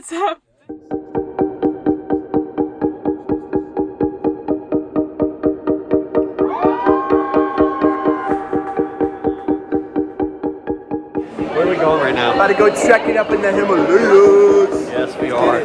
what's up? Where are we going right now? About to go check it up in the Himalayas. Yes, we are.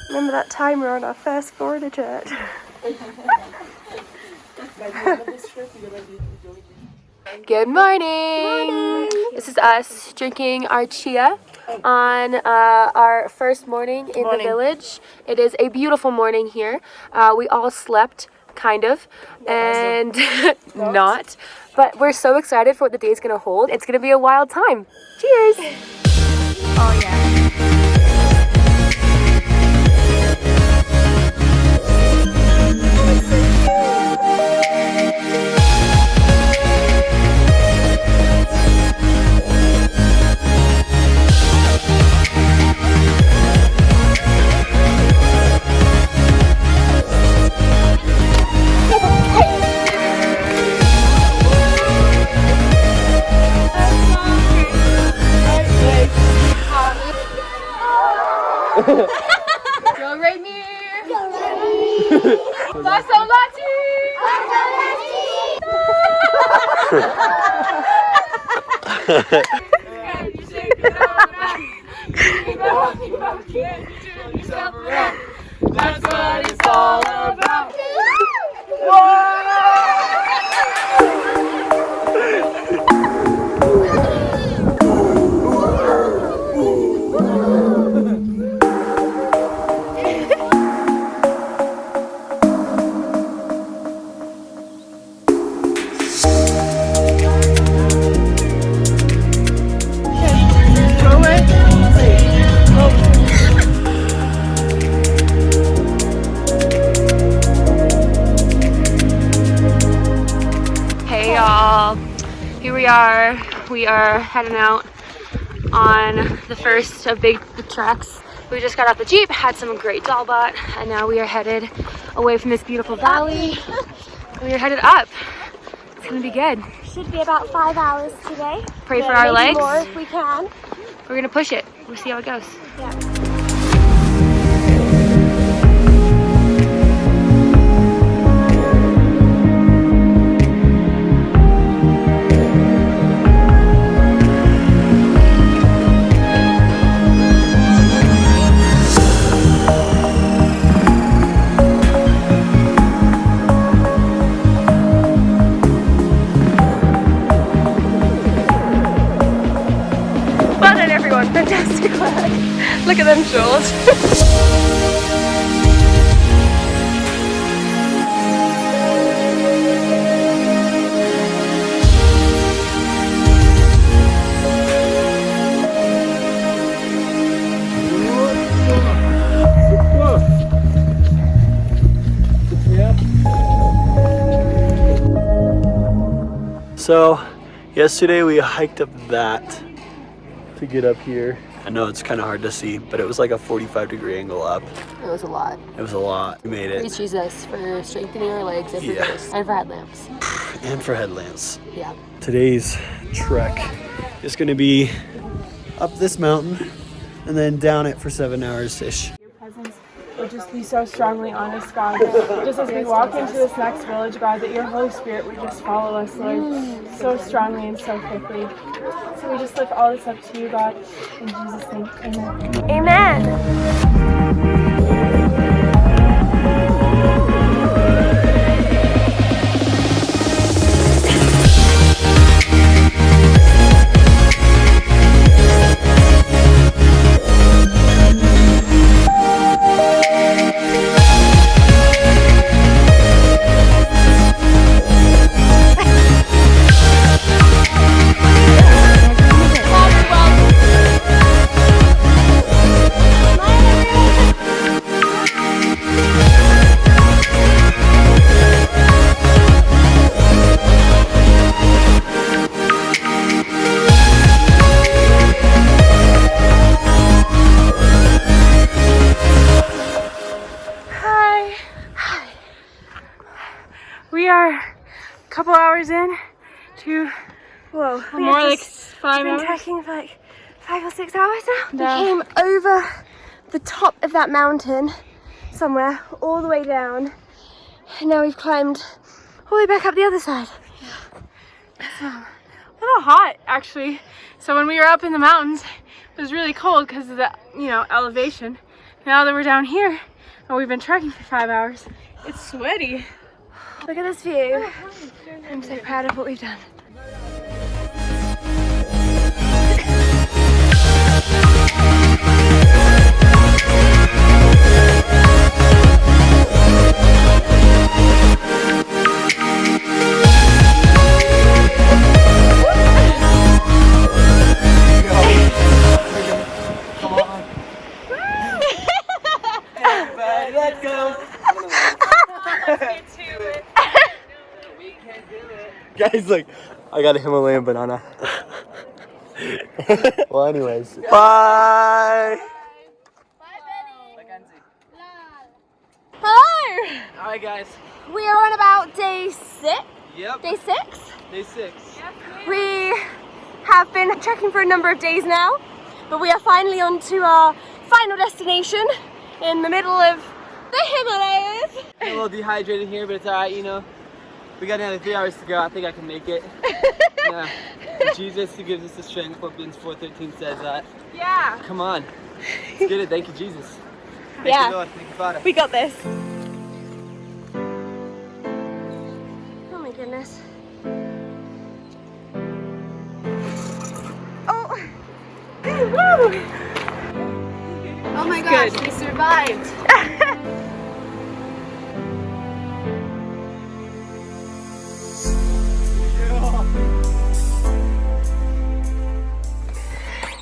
Remember that time we were on our first Florida trip? Good morning! This is us drinking our chia on our first morning in the village. It is a beautiful morning here. We all slept, kind of, and not. But we're so excited for what the day is going to hold. It's going to be a wild time. Cheers! Oh yeah. Go right me! Basolati! That's what it's all about! Hey y'all, here we are heading out on the first of big treks. We just got off the Jeep, had some great dahl baht, and now we are headed away from this beautiful valley. We are headed up. It's gonna be good. Should be about 5 hours today. Pray for our legs. More if we can. We're gonna push it. We'll see how it goes. Yeah. Well done everyone, fantastic work. Look at them shorts. So, yesterday we hiked up that to get up here. I know it's kind of hard to see, but it was like a 45-degree angle up. It was a lot. It was a lot. We made it. Please use this for strengthening our legs and for Yeah. this, and for headlamps. And for headlamps. Yeah. Today's trek is going to be up this mountain and then down it for 7 hours-ish. Your presence would just be so strongly on us, God. Just as we walk into this next village, God, that your Holy Spirit would just follow us, Lord, so strongly and so quickly. So we just lift all this up to you, God. In Jesus' name, amen. Amen. we are a couple hours in to Whoa. more like 5 We've hours. been trekking for like 5 or 6 hours now. Yeah. We came over the top of that mountain somewhere, all the way down. And now we've climbed all the way back up the other side. A little hot actually. So when we were up in the mountains, it was really cold because of the, elevation. Now that we're down here and we've been trekking for 5 hours, it's sweaty. Look at this view. I'm so proud of what we've done. Let's go. Guys, look, I got a Himalayan banana. Well, anyways, bye. Hello! Alright, guys. We are on about day 6. Yep. Day 6? Day 6. We have been trekking for a number of days now, but we are finally on to our final destination in the middle of the Himalayas. I'm a little dehydrated here, but it's alright, We got another 3 hours to go. I think I can make it. Yeah. Jesus, who gives us the strength. Philippians 4:13 says that. Yeah. Come on. Let's get it. Thank you, Jesus. Thank Yeah. you, Lord. Thank you, Father. We got this. Oh my goodness. Oh. Woo! Oh my gosh, we survived.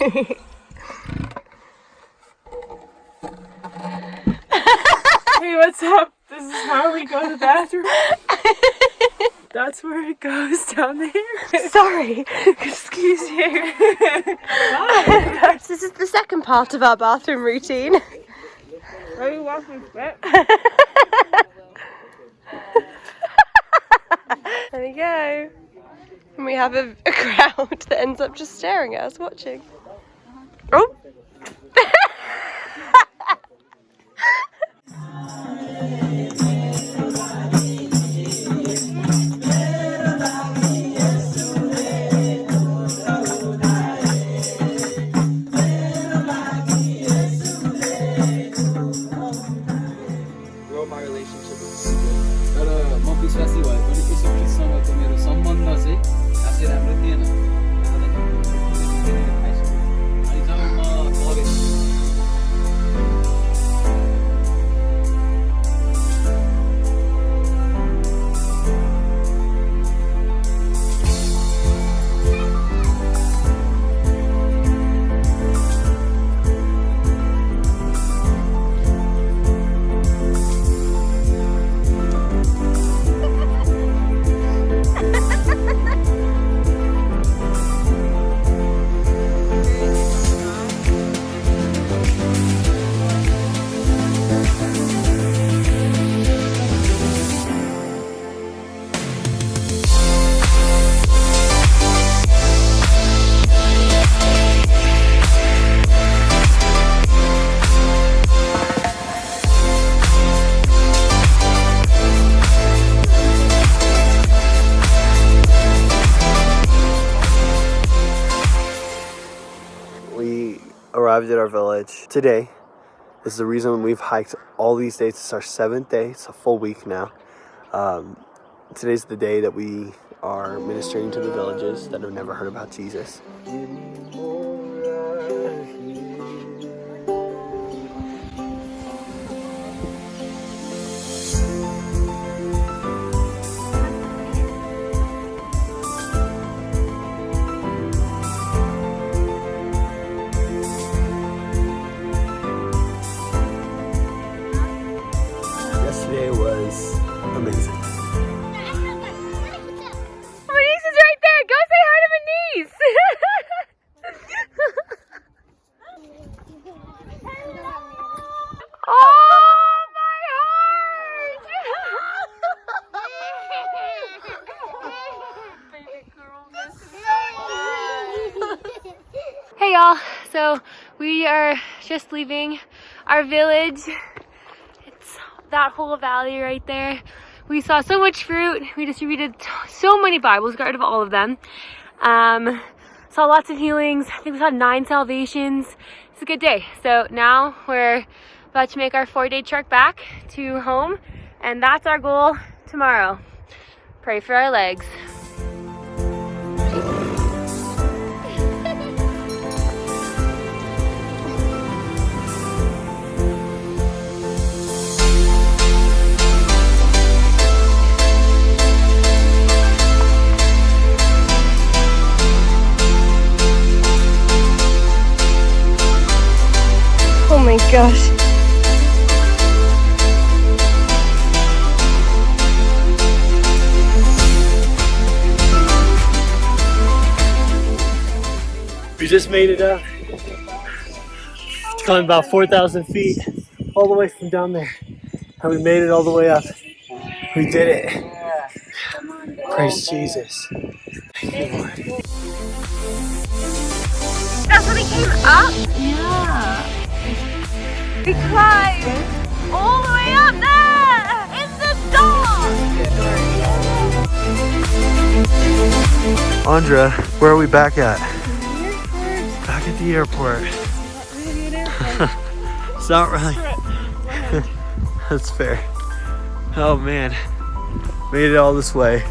Hey, what's up? This is how we go to the bathroom. That's where it goes down there. Sorry. Excuse you. This is the second part of our bathroom routine. Are you walking fit? There we go. And we have a crowd that ends up just staring at us, watching. Oh! Grow my relationship with Jesus. तर म विश्वासी भए पनि यसो ख्रिस्टसँगको मेरो सम्बन्ध चाहिँ खासै राम्रो थिएन। अनि जब म college We arrived at our village today. This is the reason we've hiked all these days. It's our 7th day. It's a full week now. Today's the day that we are ministering to the villages that have never heard about Jesus. Yesterday was amazing. Bernice is right there. Go say hi to Bernice. Oh, my heart. y'all. So we are just leaving our village. It's that whole valley right there. We saw so much fruit. We distributed so many Bibles, got rid of all of them. Saw lots of healings. I think we saw 9 salvations. It's a good day. So now we're about to make our 4-day trek back to home, and that's our goal tomorrow. Pray for our legs. Oh my gosh. We just made it up. It's climbed about 4,000 feet all the way from down there. And we made it all the way up. We did it. Praise Jesus. Thank you, Lord. That's when he came up? Yeah. We climbed all the way up there in the dark. Andra, where are we back at? Back at the airport. It's not really. That's fair. Oh man. Made it all this way.